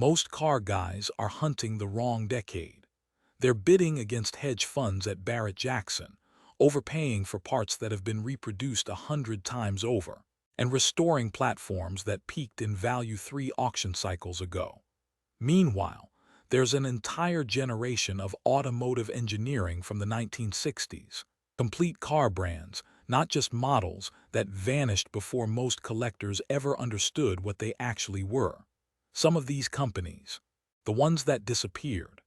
Most car guys are hunting the wrong decade. They're bidding against hedge funds at Barrett-Jackson, overpaying for parts that have been reproduced 100 times over, and restoring platforms that peaked in value 3 auction cycles ago. Meanwhile, there's an entire generation of automotive engineering from the 1960s, complete car brands, not just models, that vanished before most collectors ever understood what they actually were. Some of these companies, the ones that disappeared,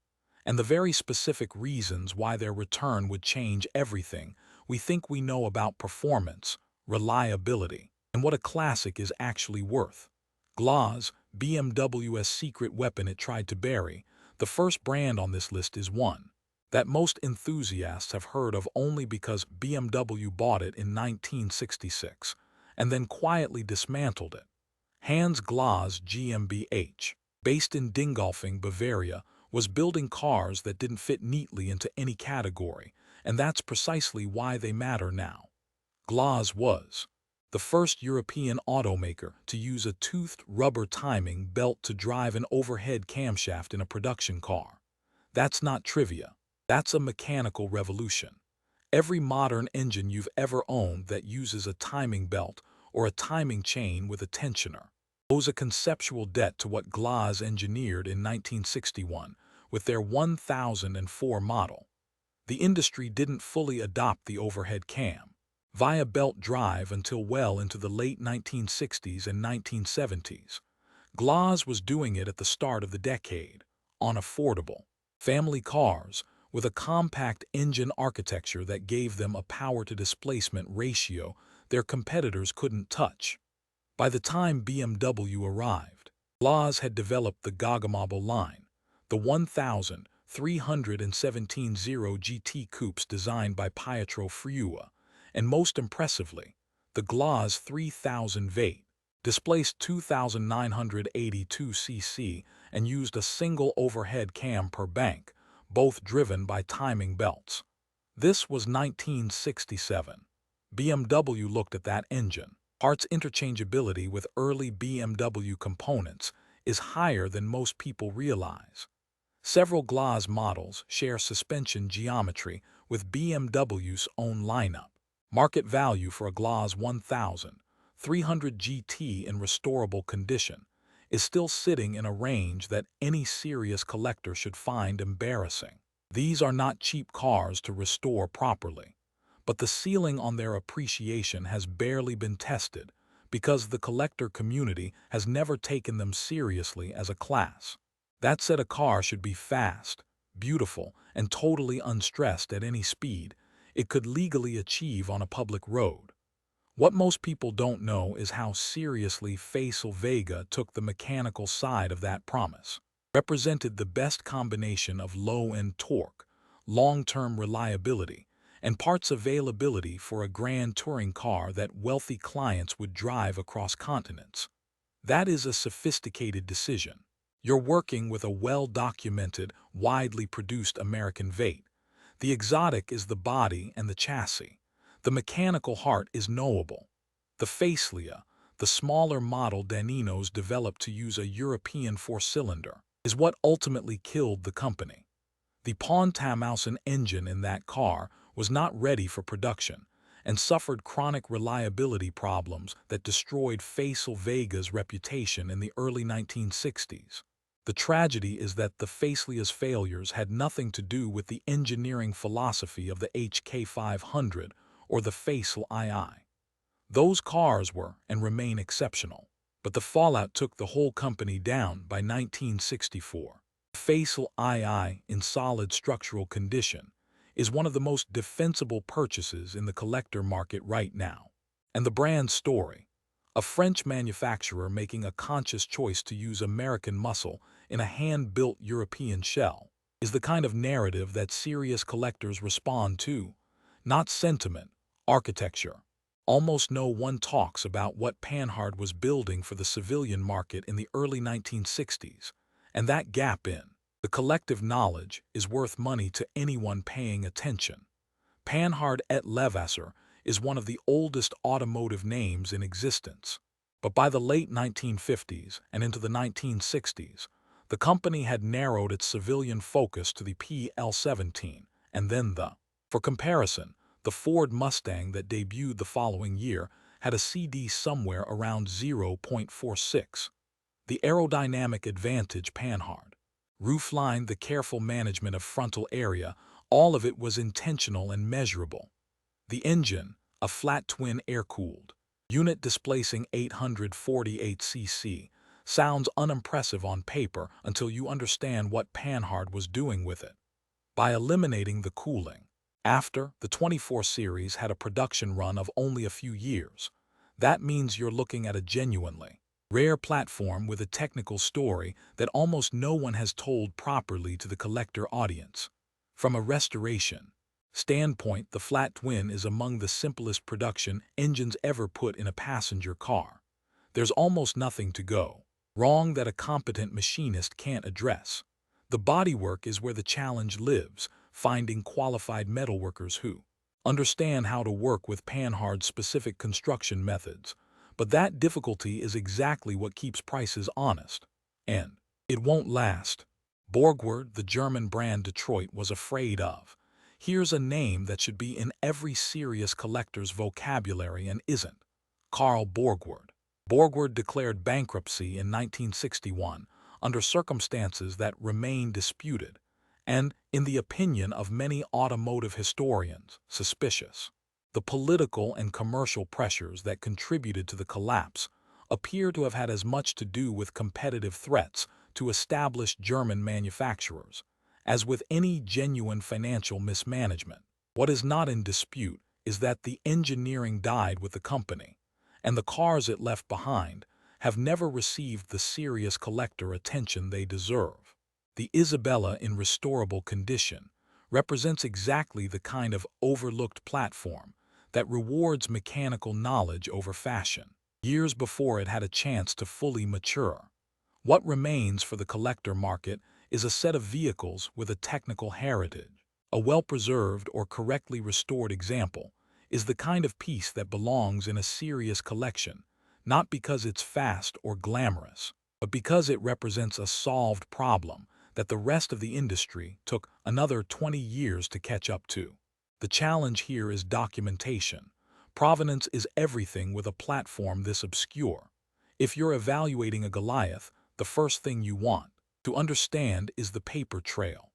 and the very specific reasons why their return would change everything we think we know about performance, reliability, and what a classic is actually worth. Glas, BMW's secret weapon it tried to bury, the first brand on this list is one that most enthusiasts have heard of only because BMW bought it in 1966 and then quietly dismantled it. Hans Glas GmbH, based in Dingolfing, Bavaria, was building cars that didn't fit neatly into any category, and that's precisely why they matter now. Glas was the first European automaker to use a toothed rubber timing belt to drive an overhead camshaft in a production car. That's not trivia. That's a mechanical revolution. Every modern engine you've ever owned that uses a timing belt or a timing chain with a tensioner owes a conceptual debt to what Glas engineered in 1961 with their 1004 model. The industry didn't fully adopt the overhead cam via belt drive until well into the late 1960s and 1970s. Glas was doing it at the start of the decade, on affordable family cars, with a compact engine architecture that gave them a power-to-displacement ratio their competitors couldn't touch. By the time BMW arrived, Glas had developed the Gagamobile line, the 1317 Zero GT coupes designed by Pietro Friua, and most impressively, the Glas 3000 V8, displaced 2,982 cc and used a single overhead cam per bank, both driven by timing belts. This was 1967. BMW looked at that engine. Parts interchangeability with early BMW components is higher than most people realize. Several Glas models share suspension geometry with BMW's own lineup. Market value for a Glas 1300 GT in restorable condition is still sitting in a range that any serious collector should find embarrassing. These are not cheap cars to restore properly, but the ceiling on their appreciation has barely been tested because the collector community has never taken them seriously as a class. That said, a car should be fast, beautiful, and totally unstressed at any speed it could legally achieve on a public road. What most people don't know is how seriously Facel Vega took the mechanical side of that promise. Represented the best combination of low-end torque, long-term reliability, and parts availability for a grand touring car that wealthy clients would drive across continents. That is a sophisticated decision. You're working with a well-documented, widely produced American V8. The exotic is the body and the chassis. The mechanical heart is knowable. The Facel, the smaller model Daninos developed to use a European 4-cylinder, is what ultimately killed the company. The Pontamausen engine in that car was not ready for production and suffered chronic reliability problems that destroyed Facel Vega's reputation in the early 1960s. The tragedy is that the Facel's failures had nothing to do with the engineering philosophy of the HK500 or the Facel II. Those cars were and remain exceptional, but the fallout took the whole company down by 1964. Facel II, in solid structural condition, is one of the most defensible purchases in the collector market right now. And the brand story, a French manufacturer making a conscious choice to use American muscle in a hand-built European shell, is the kind of narrative that serious collectors respond to, not sentiment, architecture. Almost no one talks about what Panhard was building for the civilian market in the early 1960s, and that gap in the collective knowledge is worth money to anyone paying attention. Panhard et Levasseur is one of the oldest automotive names in existence, but by the late 1950s and into the 1960s, The company had narrowed its civilian focus to the PL-17, and then For comparison, the Ford Mustang that debuted the following year had a CD somewhere around 0.46. The aerodynamic advantage Panhard. Roofline, the careful management of frontal area, all of it was intentional and measurable. The engine, a flat twin air-cooled unit displacing 848 cc, sounds unimpressive on paper until you understand what Panhard was doing with it. By eliminating the cooling, after the 24 series had a production run of only a few years, that means you're looking at a genuinely rare platform with a technical story that almost no one has told properly to the collector audience. From a restoration standpoint, the flat twin is among the simplest production engines ever put in a passenger car. There's almost nothing to go wrong that a competent machinist can't address. The bodywork is where the challenge lives, finding qualified metalworkers who understand how to work with Panhard's specific construction methods. But that difficulty is exactly what keeps prices honest. And it won't last. Borgward, the German brand Detroit was afraid of. Here's a name that should be in every serious collector's vocabulary and isn't. Carl Borgward. Borgward declared bankruptcy in 1961 under circumstances that remain disputed, and, in the opinion of many automotive historians, suspicious. The political and commercial pressures that contributed to the collapse appear to have had as much to do with competitive threats to established German manufacturers as with any genuine financial mismanagement. What is not in dispute is that the engineering died with the company, and the cars it left behind have never received the serious collector attention they deserve. The Isabella in restorable condition represents exactly the kind of overlooked platform that rewards mechanical knowledge over fashion, years before it had a chance to fully mature. What remains for the collector market is a set of vehicles with a technical heritage. A well-preserved or correctly restored example is the kind of piece that belongs in a serious collection, not because it's fast or glamorous, but because it represents a solved problem that the rest of the industry took another 20 years to catch up to. The challenge here is documentation. Provenance is everything with a platform this obscure. If you're evaluating a Goliath, the first thing you want to understand is the paper trail.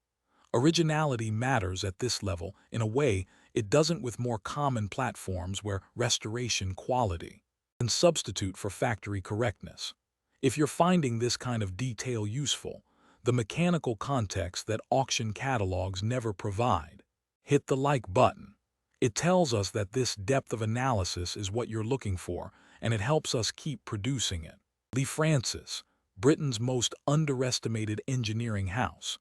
Originality matters at this level in a way it doesn't with more common platforms where restoration quality can substitute for factory correctness. If you're finding this kind of detail useful, the mechanical context that auction catalogs never provide, hit the like button. It tells us that this depth of analysis is what you're looking for, and it helps us keep producing it. Lea-Francis, Britain's most underestimated engineering house.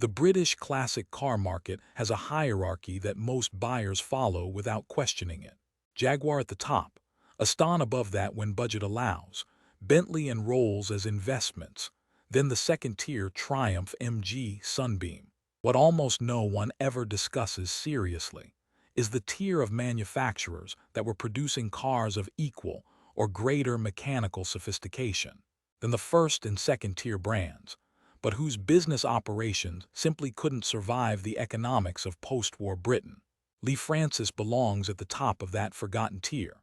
The British classic car market has a hierarchy that most buyers follow without questioning it. Jaguar at the top, Aston above that when budget allows, Bentley and Rolls as investments, then the second-tier Triumph MG Sunbeam. What almost no one ever discusses seriously is the tier of manufacturers that were producing cars of equal or greater mechanical sophistication than the first and second-tier brands, but whose business operations simply couldn't survive the economics of post-war Britain. Lea-Francis belongs at the top of that forgotten tier.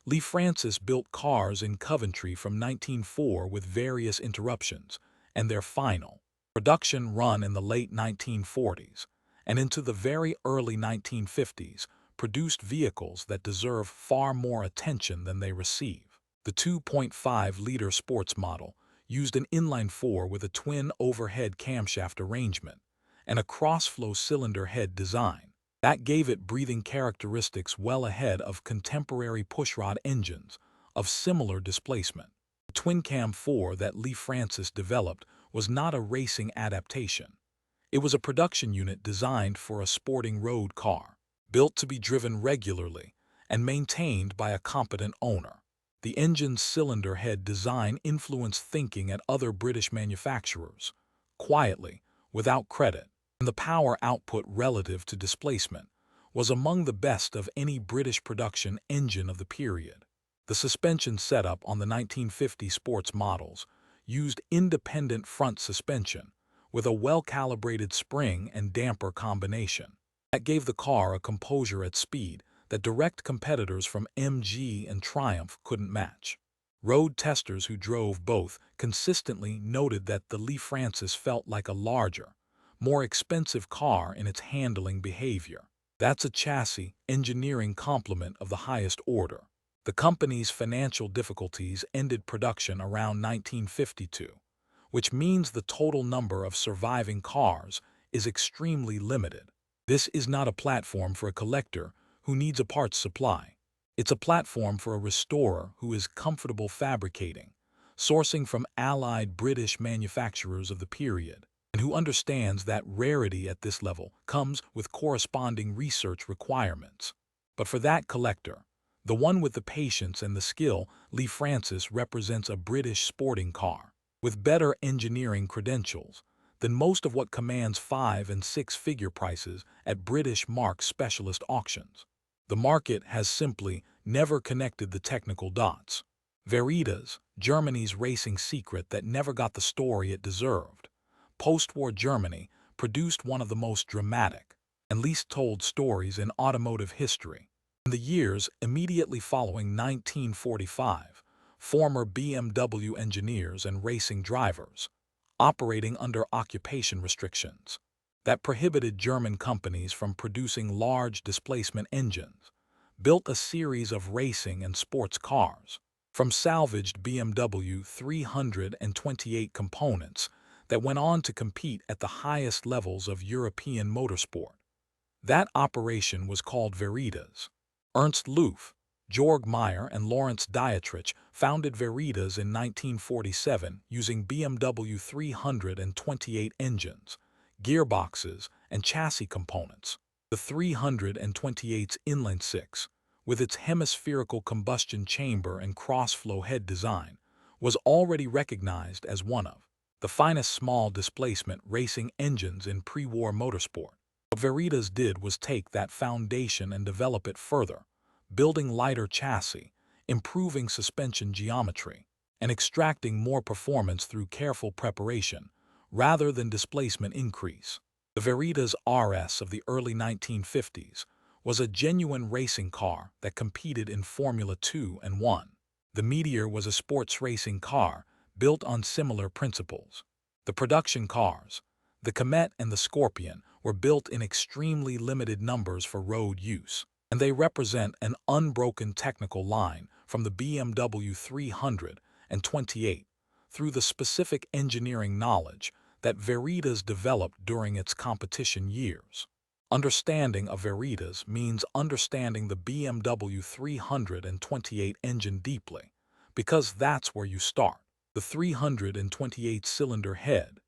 Lea-Francis built cars in Coventry from 1904 with various interruptions, and their final production run in the late 1940s and into the very early 1950s produced vehicles that deserve far more attention than they receive. The 2.5-liter sports model used an inline-four with a twin overhead camshaft arrangement and a cross-flow cylinder head design. That gave it breathing characteristics well ahead of contemporary pushrod engines of similar displacement. The twin-cam 4 that Lea-Francis developed was not a racing adaptation. It was a production unit designed for a sporting road car, built to be driven regularly and maintained by a competent owner. The engine's cylinder head design influenced thinking at other British manufacturers, quietly, without credit, and the power output relative to displacement was among the best of any British production engine of the period. The suspension setup on the 1950 sports models used independent front suspension with a well-calibrated spring and damper combination. That gave the car a composure at speed that direct competitors from MG and Triumph couldn't match. Road testers who drove both consistently noted that the Lea-Francis felt like a larger, more expensive car in its handling behavior. That's a chassis engineering compliment of the highest order. The company's financial difficulties ended production around 1952, which means the total number of surviving cars is extremely limited. This is not a platform for a collector who needs a parts supply. It's a platform for a restorer who is comfortable fabricating, sourcing from allied British manufacturers of the period, and who understands that rarity at this level comes with corresponding research requirements. But for that collector, the one with the patience and the skill, Lea-Francis represents a British sporting car with better engineering credentials than most of what commands 5- and 6-figure prices at British marque specialist auctions. The market has simply never connected the technical dots. Veritas, Germany's racing secret that never got the story it deserved. Post-war Germany produced one of the most dramatic and least told stories in automotive history. In the years immediately following 1945, former BMW engineers and racing drivers, operating under occupation restrictions that prohibited German companies from producing large displacement engines, built a series of racing and sports cars from salvaged BMW 328 components that went on to compete at the highest levels of European motorsport. That operation was called Veritas. Ernst Loof, Georg Meyer, and Lawrence Dietrich founded Veritas in 1947 using BMW 328 engines, gearboxes, and chassis components. The 328's inline six, with its hemispherical combustion chamber and cross-flow head design, was already recognized as one of the finest small displacement racing engines in pre-war motorsport. What Veritas did was take that foundation and develop it further, building lighter chassis, improving suspension geometry, and extracting more performance through careful preparation, rather than displacement increase. The Veritas RS of the early 1950s was a genuine racing car that competed in Formula 2 and won. The Meteor was a sports racing car built on similar principles. The production cars, the Comet and the Scorpion, were built in extremely limited numbers for road use, and they represent an unbroken technical line from the BMW 328 through the specific engineering knowledge that Veritas developed during its competition years. Understanding of Veritas means understanding the BMW 328 engine deeply, because that's where you start. The 328-cylinder head,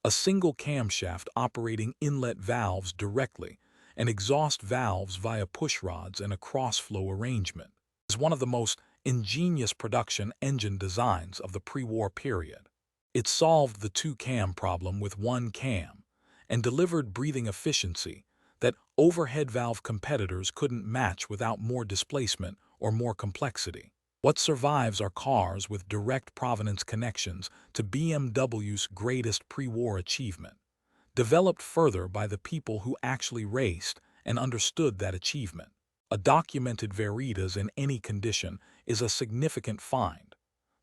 a single camshaft operating inlet valves directly and exhaust valves via pushrods and a cross-flow arrangement, is one of the most ingenious production engine designs of the pre-war period. It solved the two-cam problem with one cam and delivered breathing efficiency that overhead valve competitors couldn't match without more displacement or more complexity. What survives are cars with direct provenance connections to BMW's greatest pre-war achievement, developed further by the people who actually raced and understood that achievement. A documented Veritas in any condition is a significant find.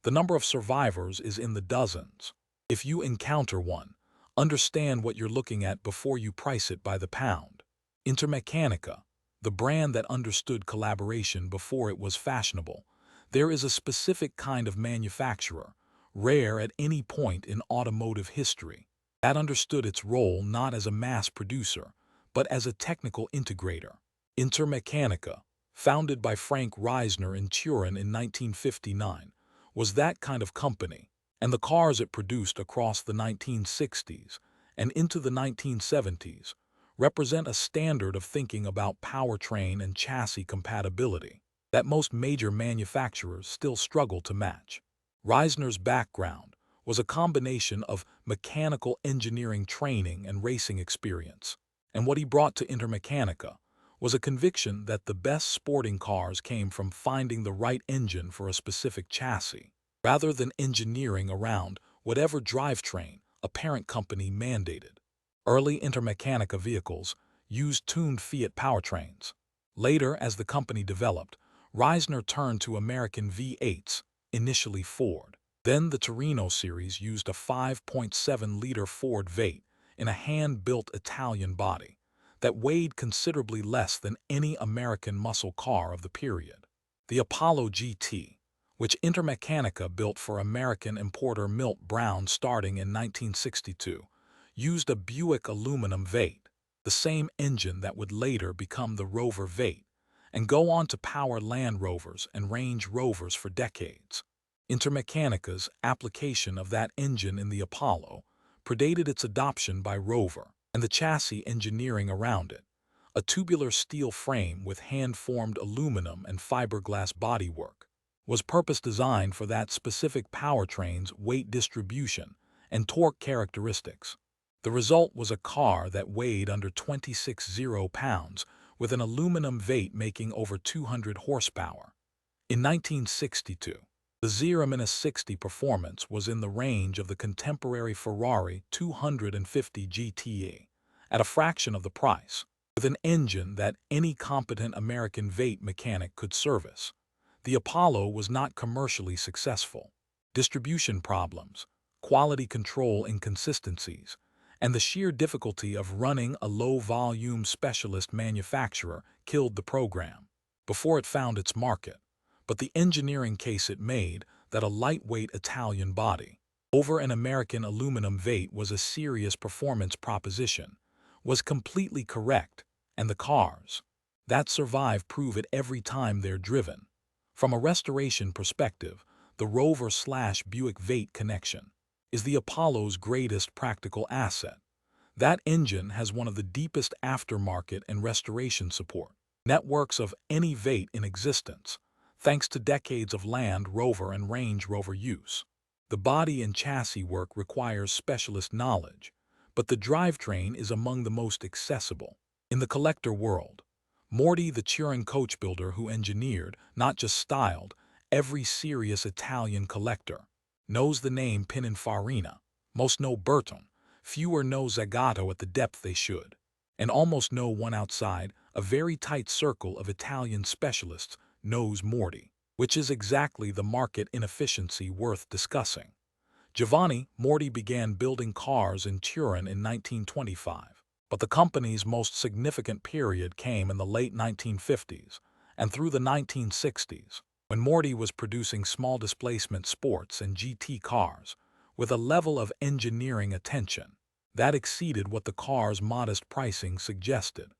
The number of survivors is in the dozens. If you encounter one, understand what you're looking at before you price it by the pound. Intermeccanica, the brand that understood collaboration before it was fashionable. There is a specific kind of manufacturer, rare at any point in automotive history, that understood its role not as a mass producer, but as a technical integrator. Intermeccanica, founded by Frank Reisner in Turin in 1959, was that kind of company, and the cars it produced across the 1960s and into the 1970s represent a standard of thinking about powertrain and chassis compatibility that most major manufacturers still struggle to match. Reisner's background was a combination of mechanical engineering training and racing experience, and what he brought to Intermeccanica was a conviction that the best sporting cars came from finding the right engine for a specific chassis, rather than engineering around whatever drivetrain a parent company mandated. Early Intermeccanica vehicles used tuned Fiat powertrains. Later, as the company developed, Reisner turned to American V8s, initially Ford. Then the Torino series used a 5.7-liter Ford V8 in a hand-built Italian body that weighed considerably less than any American muscle car of the period. The Apollo GT, which Intermeccanica built for American importer Milt Brown starting in 1962, used a Buick aluminum V8, the same engine that would later become the Rover V8, and go on to power Land Rovers and Range Rovers for decades. Intermeccanica's application of that engine in the Apollo predated its adoption by Rover and the chassis engineering around it, a tubular steel frame with hand-formed aluminum and fiberglass bodywork, was purpose-designed for that specific powertrain's weight distribution and torque characteristics. The result was a car that weighed under 26.0 pounds with an aluminum V8 making over 200 horsepower. In 1962, the 0-60 performance was in the range of the contemporary Ferrari 250 GTE, at a fraction of the price, with an engine that any competent American V8 mechanic could service. The Apollo was not commercially successful. Distribution problems, quality control inconsistencies, and the sheer difficulty of running a low-volume specialist manufacturer killed the program before it found its market. But the engineering case it made, that a lightweight Italian body over an American aluminum V8 was a serious performance proposition, was completely correct, and the cars that survive prove it every time they're driven. From a restoration perspective, the Rover/Buick V8 connection is the Apollo's greatest practical asset. That engine has one of the deepest aftermarket and restoration support networks of any V8 in existence, thanks to decades of Land Rover and Range Rover use. The body and chassis work requires specialist knowledge, but the drivetrain is among the most accessible. In the collector world, Moretti, the Turin coach builder who engineered, not just styled, every serious Italian collector, knows the name Pininfarina. Most know Burton, fewer know Zagato at the depth they should, and almost no one outside a very tight circle of Italian specialists knows Moretti, which is exactly the market inefficiency worth discussing. Giovanni Moretti began building cars in Turin in 1925, but the company's most significant period came in the late 1950s and through the 1960s, when Moretti was producing small-displacement sports and GT cars with a level of engineering attention that exceeded what the car's modest pricing suggested.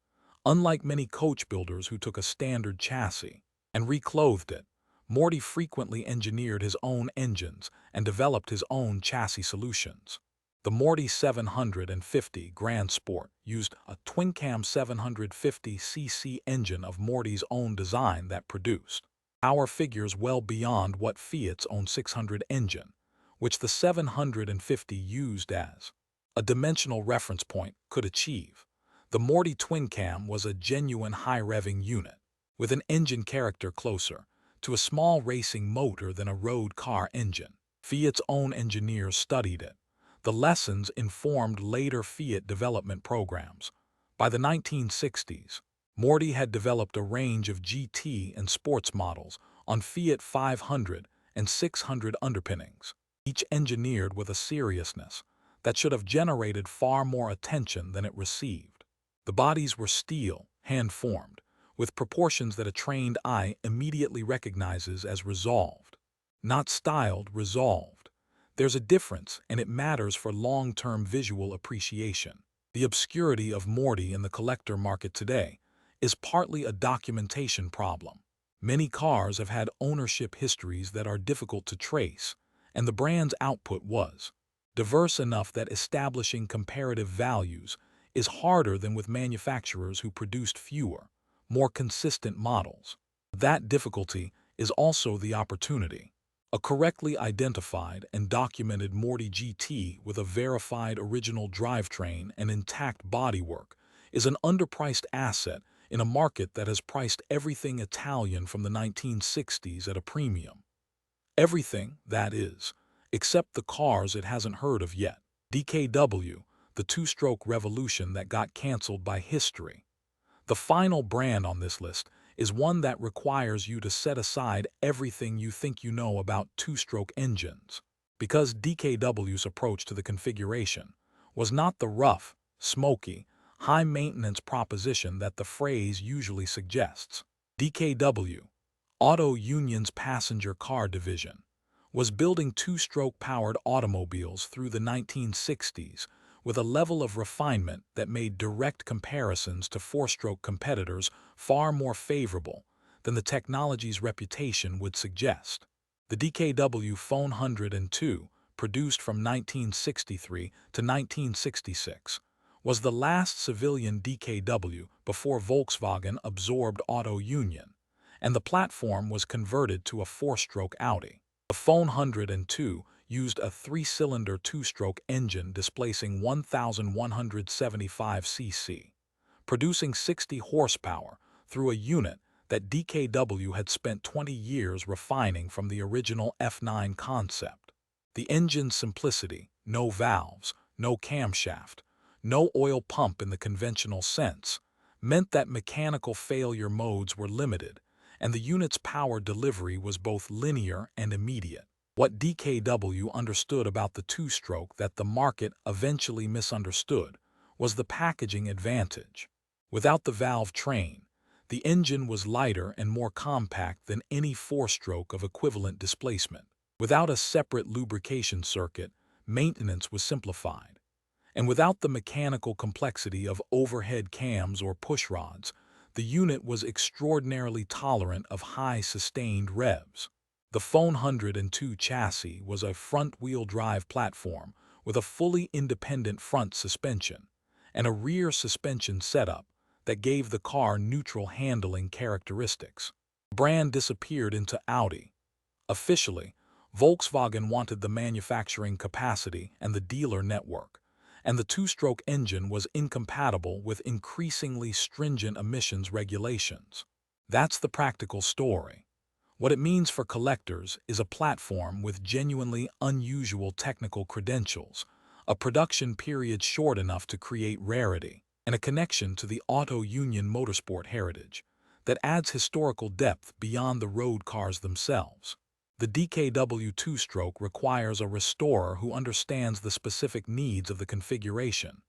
Unlike many coach builders who took a standard chassis and reclothed it, Moretti frequently engineered his own engines and developed his own chassis solutions. The Moretti 750 Grand Sport used a twin-cam 750cc engine of Moretti's own design that produced power figures well beyond what Fiat's own 600 engine, which the 750 used as a dimensional reference point, could achieve. The Moretti twin-cam was a genuine high-revving unit, with an engine character closer to a small racing motor than a road car engine. Fiat's own engineers studied it. The lessons informed later Fiat development programs. By the 1960s, Moretti had developed a range of GT and sports models on Fiat 500 and 600 underpinnings, each engineered with a seriousness that should have generated far more attention than it received. The bodies were steel, hand-formed, with proportions that a trained eye immediately recognizes as resolved. Not styled, resolved. There's a difference, and it matters for long-term visual appreciation. The obscurity of Moretti in the collector market today is partly a documentation problem. Many cars have had ownership histories that are difficult to trace, and the brand's output was diverse enough that establishing comparative values is harder than with manufacturers who produced fewer, more consistent models. That difficulty is also the opportunity. A correctly identified and documented Moretti GT with a verified original drivetrain and intact bodywork is an underpriced asset in a market that has priced everything Italian from the 1960s at a premium. Everything, that is, except the cars it hasn't heard of yet. DKW, the two-stroke revolution that got canceled by history. The final brand on this list is one that requires you to set aside everything you think you know about two-stroke engines, because DKW's approach to the configuration was not the rough, smoky, high-maintenance proposition that the phrase usually suggests. DKW, Auto Union's passenger car division, was building two-stroke powered automobiles through the 1960s with a level of refinement that made direct comparisons to four-stroke competitors far more favorable than the technology's reputation would suggest. The DKW Phone 102, produced from 1963 to 1966, was the last civilian DKW before Volkswagen absorbed Auto Union, and the platform was converted to a four-stroke Audi. The Phone 102 used a three-cylinder two-stroke engine displacing 1,175 cc, producing 60 horsepower through a unit that DKW had spent 20 years refining from the original F9 concept. The engine's simplicity, no valves, no camshaft, no oil pump in the conventional sense, meant that mechanical failure modes were limited, and the unit's power delivery was both linear and immediate. What DKW understood about the two-stroke that the market eventually misunderstood was the packaging advantage. Without the valve train, the engine was lighter and more compact than any four-stroke of equivalent displacement. Without a separate lubrication circuit, maintenance was simplified. And without the mechanical complexity of overhead cams or pushrods, the unit was extraordinarily tolerant of high sustained revs. The Phone 102 chassis was a front-wheel drive platform with a fully independent front suspension and a rear suspension setup that gave the car neutral handling characteristics. The brand disappeared into Audi. Officially, Volkswagen wanted the manufacturing capacity and the dealer network, and the two-stroke engine was incompatible with increasingly stringent emissions regulations. That's the practical story. What it means for collectors is a platform with genuinely unusual technical credentials, a production period short enough to create rarity, and a connection to the Auto Union motorsport heritage that adds historical depth beyond the road cars themselves. The DKW two-stroke requires a restorer who understands the specific needs of the configuration: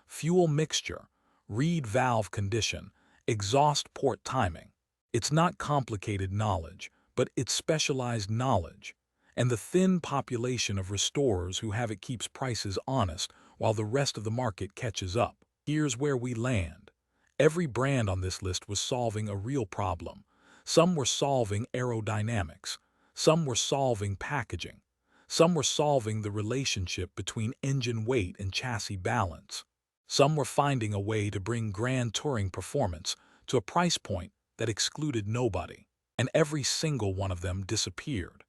fuel mixture, reed valve condition, exhaust port timing. It's not complicated knowledge, but it's specialized knowledge, and the thin population of restorers who have it keeps prices honest while the rest of the market catches up. Here's where we land. Every brand on this list was solving a real problem. Some were solving aerodynamics, some were solving packaging, some were solving the relationship between engine weight and chassis balance. Some were finding a way to bring grand touring performance to a price point that excluded nobody. And every single one of them disappeared.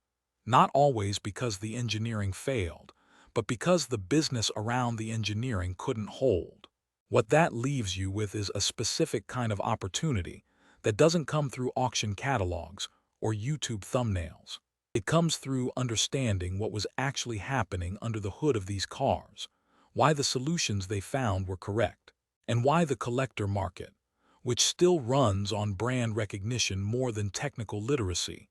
Not always because the engineering failed, but because the business around the engineering couldn't hold. What that leaves you with is a specific kind of opportunity that doesn't come through auction catalogs or YouTube thumbnails. It comes through understanding what was actually happening under the hood of these cars, why the solutions they found were correct, and why the collector market, which still runs on brand recognition more than technical literacy,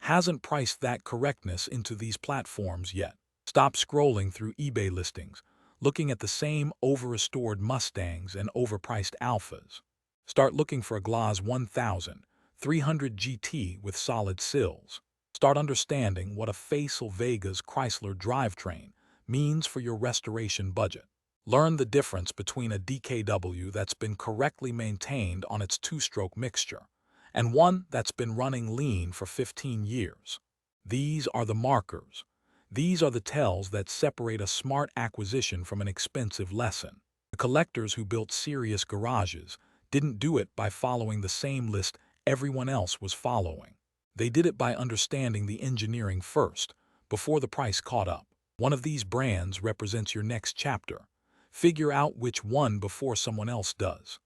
hasn't priced that correctness into these platforms yet. Stop scrolling through eBay listings, looking at the same over-restored Mustangs and overpriced Alphas. Start looking for a Glas 1300 GT with solid sills. Start understanding what a Facel Vega's Chrysler drivetrain means for your restoration budget. Learn the difference between a DKW that's been correctly maintained on its two-stroke mixture and one that's been running lean for 15 years. These are the markers. These are the tells that separate a smart acquisition from an expensive lesson. The collectors who built serious garages didn't do it by following the same list everyone else was following. They did it by understanding the engineering first, before the price caught up. One of these brands represents your next chapter. Figure out which one before someone else does.